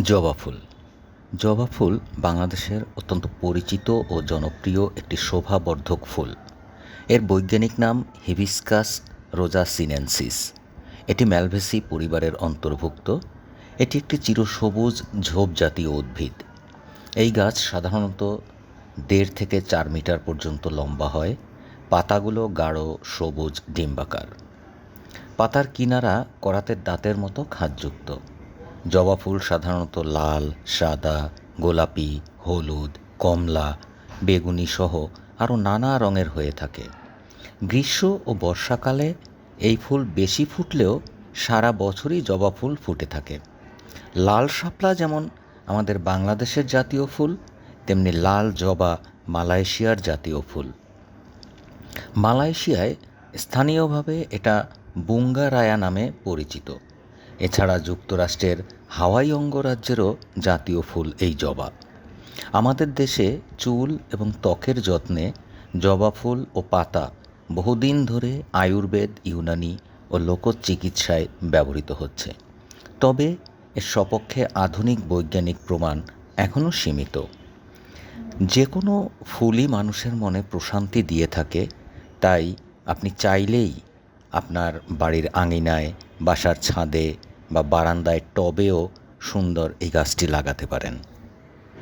জবা ফুল। জবা ফুল বাংলাদেশের অত্যন্ত পরিচিত ও জনপ্রিয় একটি শোভাবর্ধক ফুল। এর বৈজ্ঞানিক নাম হিবিস্কাস রোজাসিনেনসিস। এটি ম্যালভেসি পরিবারের অন্তর্ভুক্ত। এটি একটি চিরসবুজ ঝোপ জাতীয় উদ্ভিদ। এই গাছ সাধারণত ১.৫ থেকে ৪ মিটার পর্যন্ত লম্বা হয়। পাতাগুলো গাঢ় সবুজ ডিম্বাকার। পাতার কিনারা করাতের দাঁতের মতো খাঁজযুক্ত। জবা ফুল সাধারণত লাল, সাদা, গোলাপি, হলুদ, কমলা, বেগুনি সহ আরও নানা রঙের হয়ে থাকে। গ্রীষ্ম ও বর্ষাকালে এই ফুল বেশি ফুটলেও সারা বছরই জবা ফুল ফুটে থাকে। লাল শাপলা যেমন আমাদের বাংলাদেশের জাতীয় ফুল, তেমনি লাল জবা মালয়েশিয়ার জাতীয় ফুল। মালয়েশিয়ায় স্থানীয়ভাবে এটা বুঙ্গারায়া নামে পরিচিত। এছাড়া যুক্তরাষ্ট্রের হাওয়াই অঙ্গরাজ্যেরও জাতীয় ফুল এই জবা। আমাদের দেশে চুল এবং ত্বকের যত্নে জবা ফুল ও পাতা বহুদিন ধরে আয়ুর্বেদ, ইউনানি ও লোকচিকিৎসায় ব্যবহৃত হচ্ছে। তবে এর সপক্ষে আধুনিক বৈজ্ঞানিক প্রমাণ এখনও সীমিত। যে কোনো ফুলই মানুষের মনে প্রশান্তি দিয়ে থাকে, তাই আপনি চাইলেই আপনার বাড়ির আঙিনায়, বাসার ছাদে বা বারান্দায় টবেও সুন্দর এই গাছটি লাগাতে পারেন।